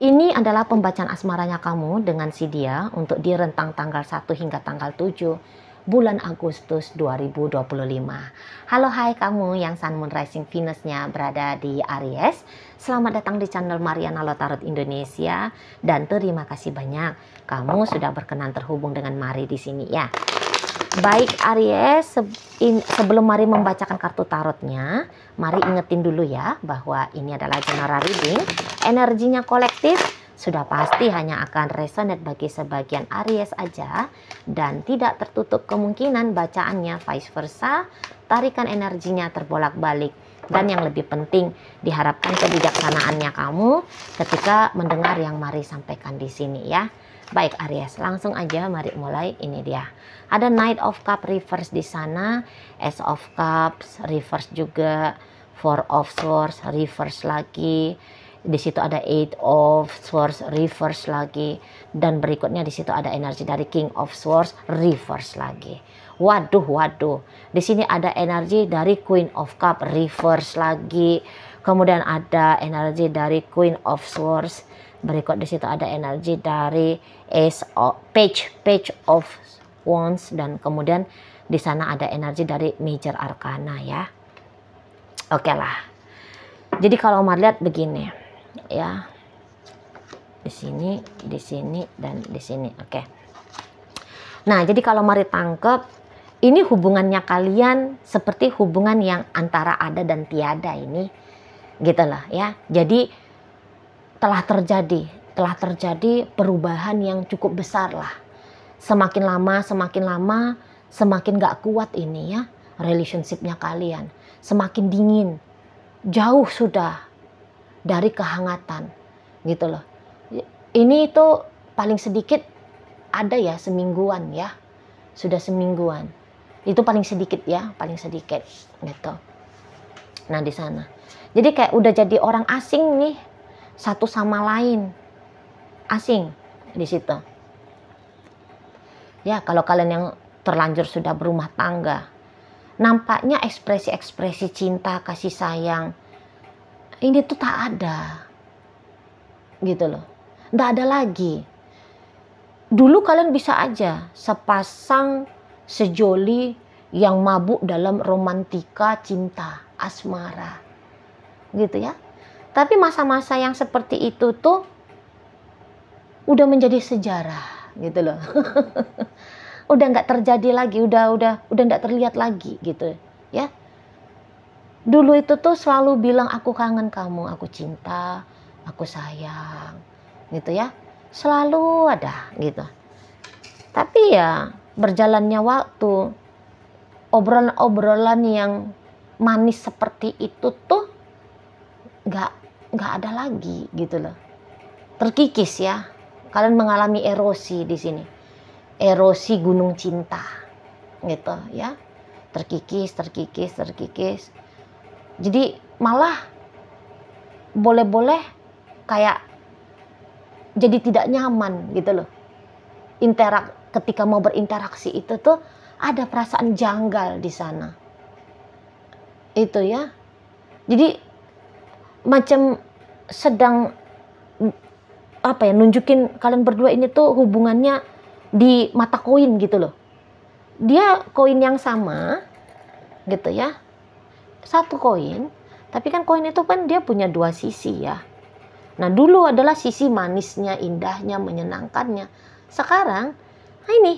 Ini adalah pembacaan asmaranya kamu dengan si dia untuk di rentang tanggal 1 hingga tanggal 7 bulan Agustus 2025. Halo hai kamu yang Sun Moon Rising Venus-nya berada di Aries. Selamat datang di channel Mariana Lotarot Indonesia dan terima kasih banyak kamu sudah berkenan terhubung dengan Mari di sini ya. Baik Aries, sebelum Mari membacakan kartu tarotnya, Mari ingetin dulu ya bahwa ini adalah general reading. Energinya kolektif, sudah pasti hanya akan resonate bagi sebagian Aries aja dan tidak tertutup kemungkinan bacaannya vice versa, tarikan energinya terbolak-balik. Dan yang lebih penting, diharapkan kebijaksanaannya kamu ketika mendengar yang Mari sampaikan di sini ya. Baik Aries, langsung aja mari mulai. Ini dia. Ada Knight of Cups reverse di sana, Ace of Cups reverse juga, Four of Swords reverse lagi. Di situ ada Eight of Swords reverse lagi, dan berikutnya di situ ada energi dari King of Swords reverse lagi. Waduh. Di sini ada energi dari Queen of Cups reverse lagi. Kemudian ada energi dari Queen of Swords. Berikut di situ ada energi dari Page of Wands, dan kemudian di sana ada energi dari Major Arcana ya. Oke lah. Jadi kalau mau lihat begini ya. Di sini, dan di sini. Oke. Nah, jadi kalau Mari tangkep, ini hubungannya kalian seperti hubungan yang antara ada dan tiada ini. Gitu lah ya. Jadi telah terjadi perubahan yang cukup besar lah. Semakin lama semakin gak kuat ini ya relationshipnya kalian, semakin dingin, jauh sudah dari kehangatan gitu loh. Ini itu paling sedikit ada ya semingguan ya, sudah semingguan itu paling sedikit ya, paling sedikit gitu. Nah di sana jadi kayak udah jadi orang asing nih, satu sama lain asing di situ ya. Kalau kalian yang terlanjur sudah berumah tangga, nampaknya ekspresi cinta kasih sayang ini tuh tak ada gitu loh, nggak ada lagi. Dulu kalian bisa aja sepasang sejoli yang mabuk dalam romantika cinta asmara gitu ya. Tapi masa-masa yang seperti itu tuh udah menjadi sejarah gitu loh. Udah nggak terjadi lagi, udah nggak terlihat lagi gitu ya. Dulu itu tuh selalu bilang aku kangen kamu, aku cinta, aku sayang gitu ya. Selalu ada gitu. Tapi ya berjalannya waktu, obrolan-obrolan yang manis seperti itu tuh nggak ada lagi gitu loh. Terkikis ya. Kalian mengalami erosi di sini. Erosi gunung cinta. Gitu ya. Terkikis. Jadi malah boleh-boleh kayak jadi tidak nyaman gitu loh. Ketika mau berinteraksi itu tuh ada perasaan janggal di sana. Itu ya. Jadi macam sedang nunjukin kalian berdua ini tuh hubungannya di mata koin gitu loh. Dia koin yang sama gitu ya, satu koin, tapi kan koin itu kan dia punya dua sisi ya. Nah dulu adalah sisi manisnya, indahnya, menyenangkannya. Sekarang ini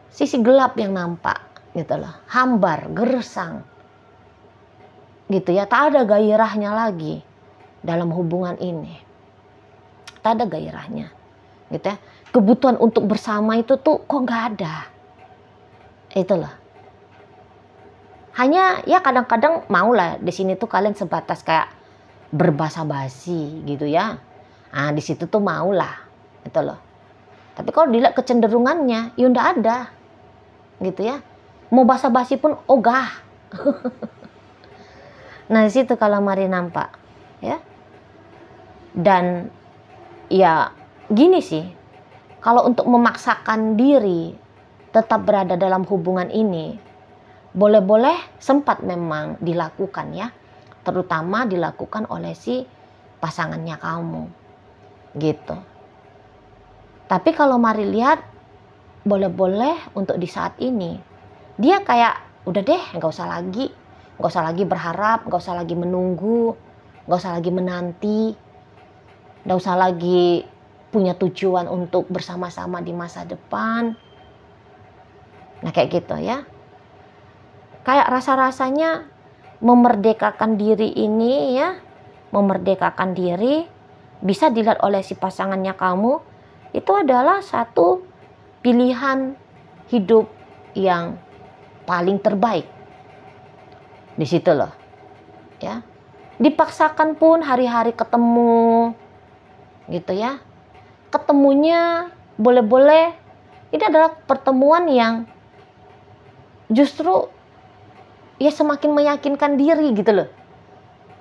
sisi gelap yang nampak gitu loh, hambar, gersang gitu ya. Tak ada gairahnya lagi dalam hubungan ini, tak ada gairahnya gitu ya. Kebutuhan untuk bersama itu tuh kok nggak ada. Itulah. Hanya ya kadang-kadang maulah di sini tuh kalian sebatas kayak berbasa-basi gitu ya. Nah di situ tuh maulah gitu loh. Tapi kalau dilihat kecenderungannya ya udah ada gitu ya. Mau basa-basi pun ogah. Nah di situ kalau Mari nampak ya. Dan ya gini sih, kalau untuk memaksakan diri tetap berada dalam hubungan ini, boleh-boleh sempat memang dilakukan ya, terutama dilakukan oleh si pasangannya kamu gitu. Tapi kalau mari lihat, boleh-boleh untuk di saat ini dia kayak udah deh, nggak usah lagi berharap, nggak usah lagi menunggu, nggak usah lagi menanti, nggak usah lagi punya tujuan untuk bersama-sama di masa depan. Nah kayak gitu ya, kayak rasa-rasanya memerdekakan diri ini ya, memerdekakan diri bisa dilihat oleh si pasangannya kamu, itu adalah satu pilihan hidup yang paling terbaik. Di situ loh ya, dipaksakan pun hari-hari ketemu gitu ya, ketemunya boleh-boleh ini adalah pertemuan yang justru ya semakin meyakinkan diri gitu loh,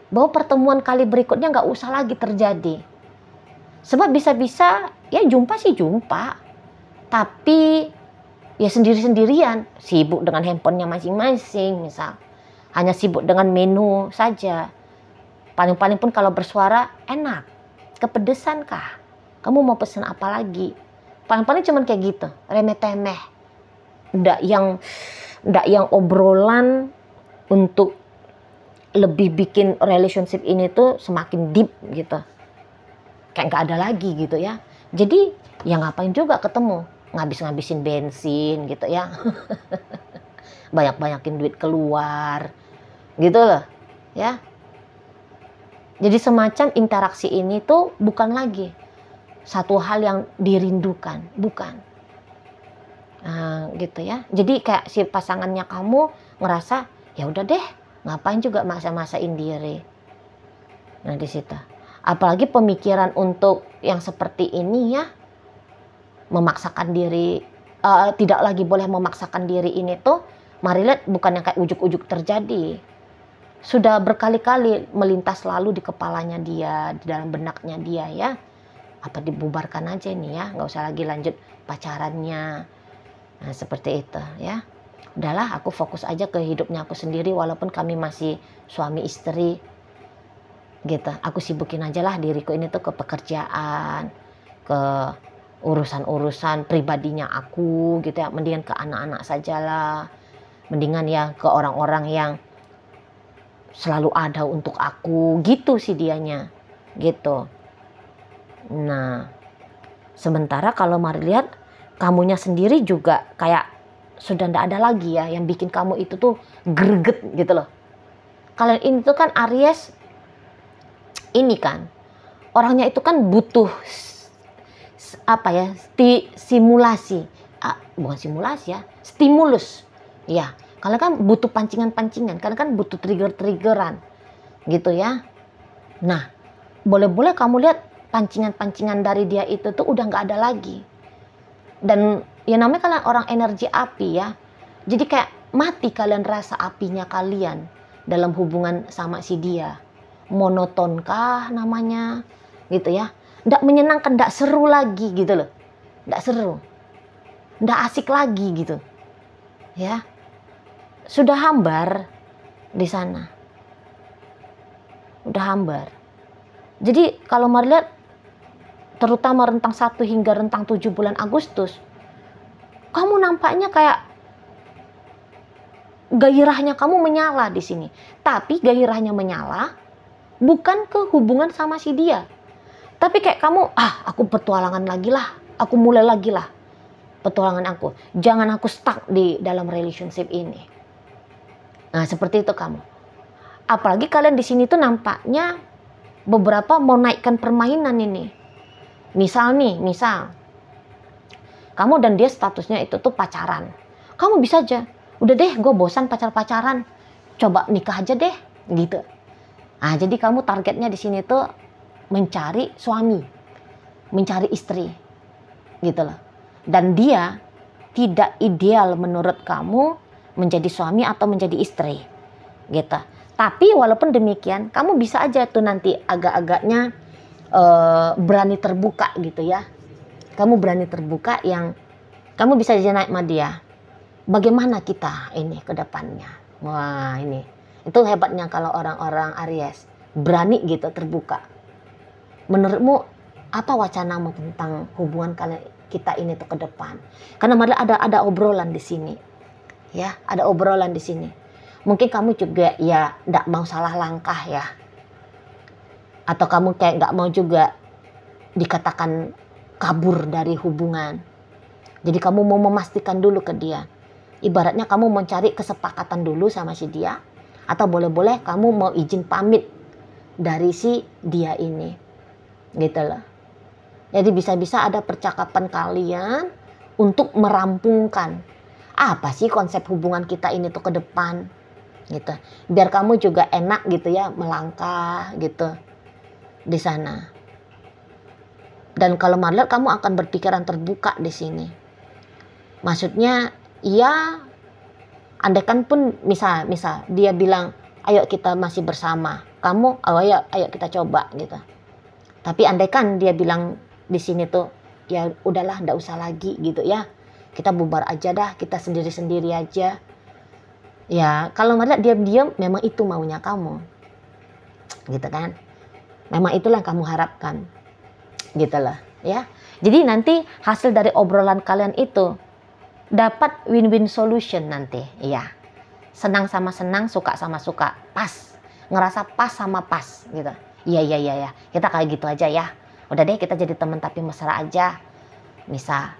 bahwa pertemuan kali berikutnya nggak usah lagi terjadi. Sebab bisa-bisa ya jumpa sih jumpa, tapi ya sendiri-sendirian, sibuk dengan handphonenya masing-masing misal, hanya sibuk dengan menu saja. Paling-paling pun kalau bersuara, enak, kepedesan kah? Kamu mau pesen apa lagi? Paling-paling cuman kayak gitu, remeh-temeh. Nggak yang obrolan untuk lebih bikin relationship ini tuh semakin deep gitu. Kayak nggak ada lagi gitu ya. Jadi ya ngapain juga ketemu, ngabisin bensin gitu ya. Banyak-banyakin duit keluar gitu loh ya. Jadi semacam interaksi ini tuh bukan lagi satu hal yang dirindukan, bukan. Nah, gitu ya. Jadi kayak si pasangannya kamu ngerasa ya udah deh, ngapain juga masa-masain diri. Nah di situ. Apalagi pemikiran untuk yang seperti ini ya, memaksakan diri, tidak lagi boleh memaksakan diri ini tuh, mari lihat bukan yang kayak ujuk-ujuk terjadi. Sudah berkali-kali melintas lalu di kepalanya dia, di dalam benaknya dia ya. Apa dibubarkan aja nih ya, nggak usah lagi lanjut pacarannya. Nah seperti itu ya. Udahlah, aku fokus aja ke hidupnya aku sendiri walaupun kami masih suami istri gitu. Aku sibukin aja lah diriku ini tuh ke pekerjaan, ke urusan-urusan pribadinya aku gitu ya. Mendingan ke anak-anak sajalah, mendingan ya ke orang-orang yang selalu ada untuk aku gitu sih dianya gitu. Nah sementara kalau mari lihat, kamunya sendiri juga kayak sudah ndak ada lagi ya yang bikin kamu itu tuh greget gitu loh. Kalian ini tuh kan Aries ini kan orangnya itu kan butuh apa ya, simulasi, bukan simulasi ya, stimulus ya. Kalian kan butuh pancingan-pancingan, kalian kan butuh trigger-triggeran gitu ya. Nah boleh-boleh kamu lihat pancingan-pancingan dari dia itu tuh udah nggak ada lagi. Dan ya namanya kalian orang energi api ya, jadi kayak mati kalian rasa apinya kalian dalam hubungan sama si dia. Monotonkah namanya gitu ya, nggak menyenangkan, nggak seru lagi gitu loh, nggak seru, nggak asik lagi gitu ya, sudah hambar di sana, udah hambar. Jadi kalau mari lihat, terutama rentang 1 hingga rentang 7 bulan Agustus, kamu nampaknya kayak gairahnya kamu menyala di sini. Tapi gairahnya menyala bukan ke hubungan sama si dia. Tapi kayak kamu, aku petualangan lagi lah, aku mulai lagi lah petualangan aku. Jangan aku stuck di dalam relationship ini. Nah, seperti itu kamu. Apalagi kalian di sini tuh nampaknya beberapa mau naikkan permainan ini. Misal kamu dan dia statusnya itu tuh pacaran. Kamu bisa aja, udah deh gue bosan pacaran, coba nikah aja deh gitu. Nah, jadi kamu targetnya di sini tuh mencari suami, mencari istri gitu loh. Dan dia tidak ideal menurut kamu menjadi suami atau menjadi istri gitu. Tapi walaupun demikian, kamu bisa aja tuh nanti agak-agaknya berani terbuka gitu ya. Kamu berani terbuka yang kamu bisa aja naik sama dia. Bagaimana kita ini ke depannya? Wah, ini. Itu hebatnya kalau orang-orang Aries. Berani gitu terbuka. Menurutmu Apa wacanamu tentang hubungan kalian kita ini tuh ke depan? Karena malah ada obrolan di sini, ya, ada obrolan di sini. Mungkin kamu juga ya nggak mau salah langkah ya, atau kamu kayak nggak mau juga dikatakan kabur dari hubungan. Jadi kamu mau memastikan dulu ke dia. Ibaratnya kamu mau cari kesepakatan dulu sama si dia, atau boleh-boleh kamu mau izin pamit dari si dia ini, gitu loh. Jadi bisa-bisa ada percakapan kalian untuk merampungkan apa sih konsep hubungan kita ini tuh ke depan, gitu. Biar kamu juga enak gitu ya melangkah gitu di sana. Dan kalau Marlet, kamu akan berpikiran terbuka di sini. Maksudnya, ya, andaikan pun misal dia bilang, ayo kita masih bersama, kamu, oh ayo kita coba gitu. Tapi andaikan dia bilang di sini tuh, ya udahlah, ndak usah lagi gitu ya, kita bubar aja dah, kita sendiri-sendiri aja. Ya, kalau Marlet diam-diam, memang itu maunya kamu, gitu kan? Memang itulah yang kamu harapkan, gitu loh, ya. Jadi nanti hasil dari obrolan kalian itu dapat win-win solution nanti, ya. Senang sama senang, suka sama suka, pas, ngerasa pas sama pas, gitu. Iya, kita kayak gitu aja ya. Udah deh, kita jadi teman tapi mesra aja, misal.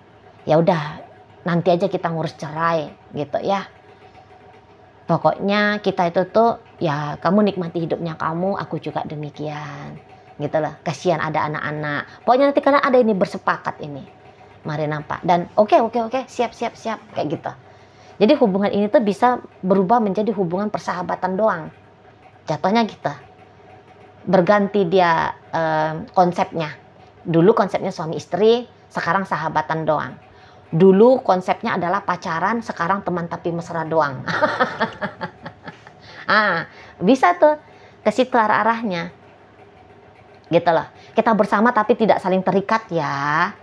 Ya udah, nanti aja kita ngurus cerai, gitu ya. Pokoknya kita itu tuh, ya kamu nikmati hidupnya kamu, aku juga demikian, gitu loh. Kasihan ada anak-anak. Pokoknya nanti karena ada ini bersepakat ini, mari nampak. Dan oke, siap, kayak gitu. Jadi hubungan ini tuh bisa berubah menjadi hubungan persahabatan doang. Jatuhnya gitu. Berganti dia konsepnya. Dulu konsepnya suami istri, sekarang sahabatan doang. Dulu konsepnya adalah pacaran, sekarang teman tapi mesra doang. Bisa tuh ke situ arah-arahnya. Gitu loh. Kita bersama tapi tidak saling terikat ya.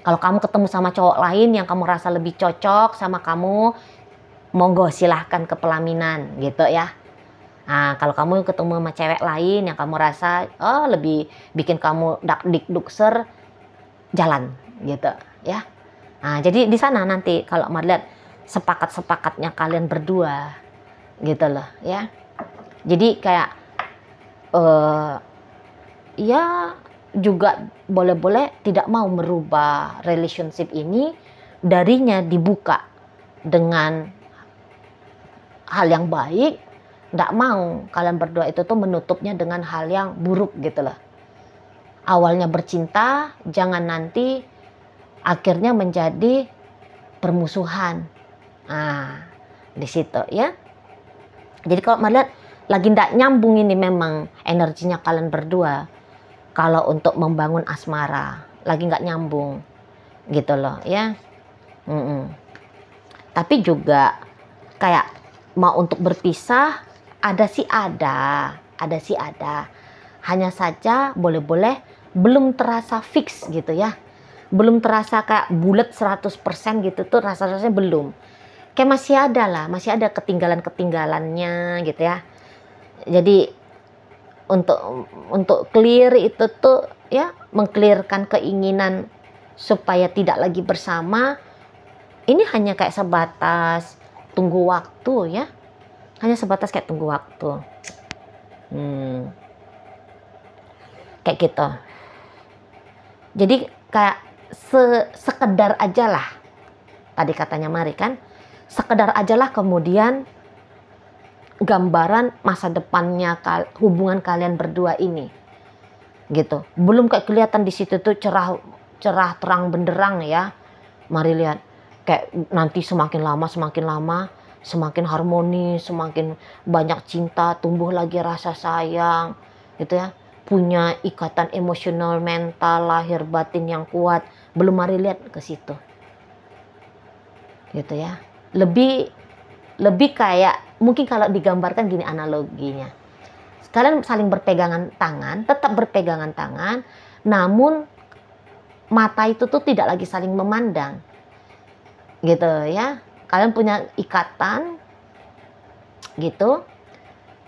Kalau kamu ketemu sama cowok lain yang kamu rasa lebih cocok sama kamu, monggo silahkan ke pelaminan gitu ya. Kalau kamu ketemu sama cewek lain yang kamu rasa lebih bikin kamu dak-dik-dukser, jalan gitu ya. Jadi di sana nanti kalau mau lihat sepakat-sepakatnya kalian berdua gitu loh ya. Jadi kayak ya juga boleh-boleh tidak mau merubah relationship ini, darinya dibuka dengan hal yang baik, tidak mau kalian berdua itu tuh menutupnya dengan hal yang buruk gitu loh. Awalnya bercinta, jangan nanti akhirnya menjadi permusuhan. Di situ ya. Jadi kalau melihat lagi tidak nyambung ini memang energinya kalian berdua. Kalau untuk membangun asmara lagi nggak nyambung gitu loh ya. Tapi juga kayak mau untuk berpisah ada sih ada. Hanya saja boleh-boleh belum terasa fix gitu ya. Belum terasa kayak bulat 100% gitu tuh, rasanya belum. Kayak masih ada ketinggalannya gitu ya. Jadi untuk clear itu tuh ya, mengclearkan keinginan supaya tidak lagi bersama, ini hanya kayak sebatas tunggu waktu ya. Hanya sebatas kayak tunggu waktu. Kayak gitu. Jadi kayak sekedar aja lah. Tadi katanya Mari kan, sekedar aja lah kemudian gambaran masa depannya hubungan kalian berdua ini. Gitu. Belum kayak kelihatan di situ tuh cerah terang benderang ya. Mari lihat kayak nanti semakin lama semakin harmonis, semakin banyak cinta, tumbuh lagi rasa sayang gitu ya. Punya ikatan emosional, mental, lahir batin yang kuat. Belum Mari lihat ke situ. Gitu ya. Lebih kayak mungkin kalau digambarkan gini analoginya. Kalian saling berpegangan tangan, tetap berpegangan tangan, namun mata itu tuh tidak lagi saling memandang. Gitu ya. Kalian punya ikatan gitu.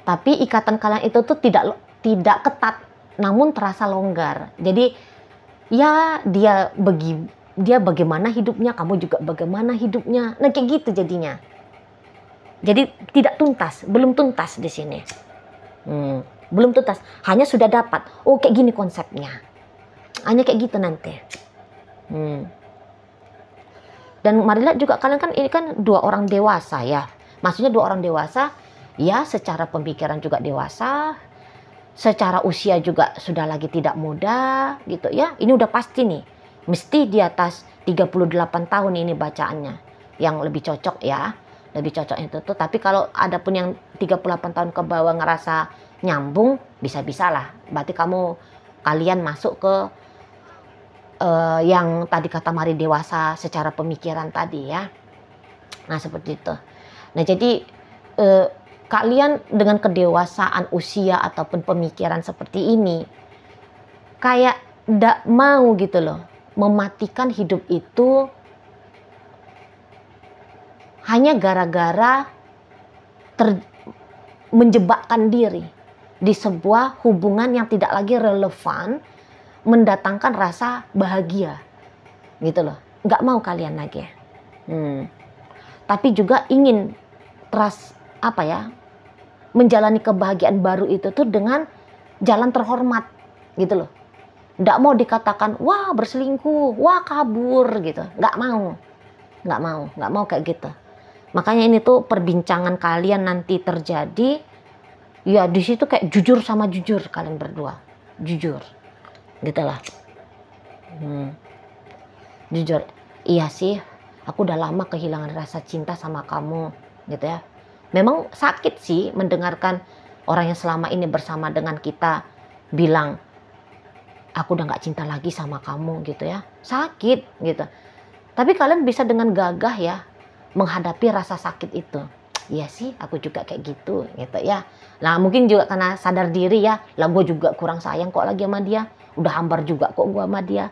Tapi ikatan kalian itu tuh tidak ketat, namun terasa longgar. Jadi ya dia bagaimana hidupnya, kamu juga bagaimana hidupnya. Nah kayak gitu jadinya. Jadi tidak tuntas, belum tuntas di sini. Belum tuntas, hanya sudah dapat. Oh kayak gini konsepnya. Hanya kayak gitu nanti. Dan marilah juga kalian kan ini kan dua orang dewasa ya. Maksudnya dua orang dewasa, ya secara pemikiran juga dewasa, secara usia juga sudah lagi tidak muda gitu ya. Ini udah pasti nih, mesti di atas 38 tahun ini bacaannya. Yang lebih cocok ya, lebih cocok itu tuh. Tapi kalau ada pun yang 38 tahun ke bawah ngerasa nyambung, bisa-bisa lah. Berarti kalian masuk ke yang tadi kata Mari dewasa secara pemikiran tadi ya. Nah seperti itu. Nah jadi kalian dengan kedewasaan usia ataupun pemikiran seperti ini kayak ndak mau gitu loh mematikan hidup itu hanya gara-gara menjebakkan diri di sebuah hubungan yang tidak lagi relevan, mendatangkan rasa bahagia gitu loh. Nggak mau kalian lagi. Tapi juga ingin menjalani kebahagiaan baru itu tuh dengan jalan terhormat gitu loh. Nggak mau dikatakan wah berselingkuh, wah kabur gitu. Nggak mau kayak gitu. Makanya ini tuh perbincangan kalian nanti terjadi ya di situ kayak jujur sama jujur kalian berdua. Jujur. Gitu lah. Jujur, iya sih, aku udah lama kehilangan rasa cinta sama kamu, gitu ya. Memang sakit sih mendengarkan orang yang selama ini bersama dengan kita bilang, aku udah gak cinta lagi sama kamu, gitu ya. Sakit, gitu. Tapi kalian bisa dengan gagah ya, menghadapi rasa sakit itu. Iya sih, aku juga kayak gitu ya. Nah mungkin juga karena sadar diri ya, lah gue juga kurang sayang kok lagi sama dia. Udah hambar juga kok gue sama dia,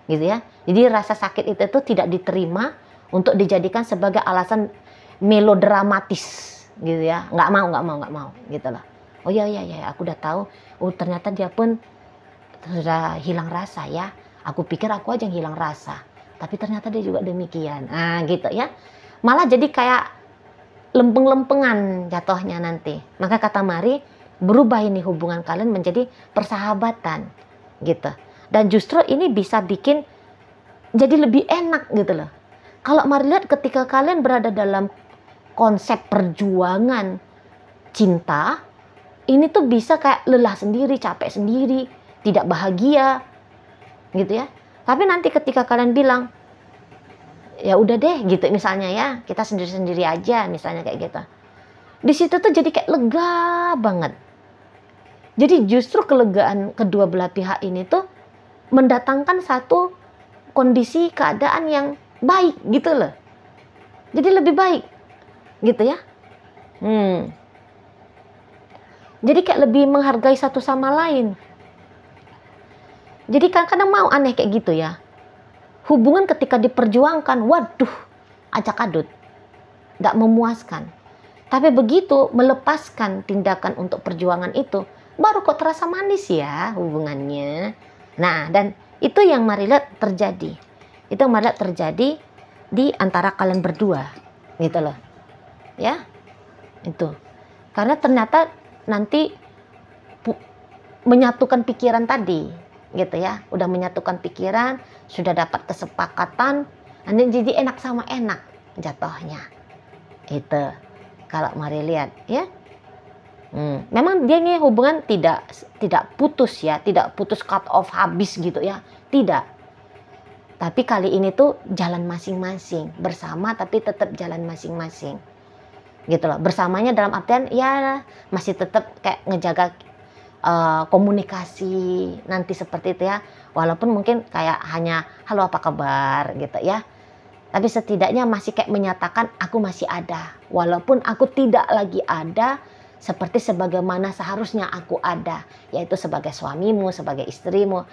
gitu ya. Jadi rasa sakit itu tuh tidak diterima untuk dijadikan sebagai alasan melodramatis, gitu ya. Nggak mau, gitu loh. Oh ya, aku udah tahu. Oh ternyata dia pun sudah hilang rasa ya. Aku pikir aku aja yang hilang rasa, tapi ternyata dia juga demikian. Nah gitu ya. Malah jadi kayak lempeng-lempengan jatuhnya nanti. Maka kata Mari, berubah ini hubungan kalian menjadi persahabatan gitu. Dan justru ini bisa bikin jadi lebih enak gitu loh. Kalau Mari lihat ketika kalian berada dalam konsep perjuangan cinta, ini tuh bisa kayak lelah sendiri, capek sendiri, tidak bahagia gitu ya. Tapi nanti ketika kalian bilang ya udah deh gitu misalnya ya, kita sendiri-sendiri aja misalnya kayak gitu. Di situ tuh jadi kayak lega banget. Jadi justru kelegaan kedua belah pihak ini tuh mendatangkan satu kondisi keadaan yang baik gitu loh. Jadi lebih baik gitu ya. Jadi kayak lebih menghargai satu sama lain. Jadi kadang-kadang mau aneh kayak gitu ya. Hubungan ketika diperjuangkan, waduh, acak adut, gak memuaskan. Tapi begitu melepaskan tindakan untuk perjuangan itu, baru kok terasa manis ya hubungannya. Nah, dan itu yang Mari lihat terjadi. Itu yang Mari lihat terjadi di antara kalian berdua, gitu loh. Ya, itu. Karena ternyata nanti menyatukan pikiran tadi, gitu ya. Udah menyatukan pikiran, sudah dapat kesepakatan, nanti jadi enak sama enak jatuhnya. Itu kalau Mari lihat ya. Memang dia ini hubungan tidak putus ya, tidak putus cut off habis gitu ya, tidak. Tapi kali ini tuh jalan masing-masing, bersama tapi tetap jalan masing-masing, gitu loh. Bersamanya dalam artian ya masih tetap kayak ngejaga komunikasi nanti seperti itu ya, walaupun mungkin kayak hanya halo apa kabar gitu ya. Tapi setidaknya masih kayak menyatakan aku masih ada, walaupun aku tidak lagi ada seperti sebagaimana seharusnya aku ada, yaitu sebagai suamimu, sebagai istrimu,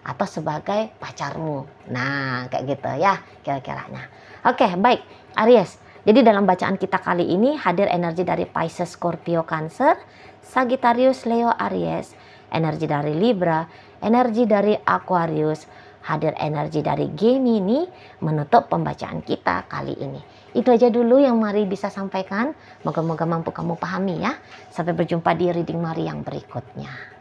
atau sebagai pacarmu. Nah, kayak gitu ya kira-kiranya. Oke, baik Aries. Jadi dalam bacaan kita kali ini hadir energi dari Pisces, Scorpio, Cancer, Sagittarius, Leo, Aries, energi dari Libra, energi dari Aquarius, hadir energi dari Gemini menutup pembacaan kita kali ini. Itu aja dulu yang Mari bisa sampaikan. Moga-moga mampu kamu pahami ya. Sampai berjumpa di reading Mari yang berikutnya.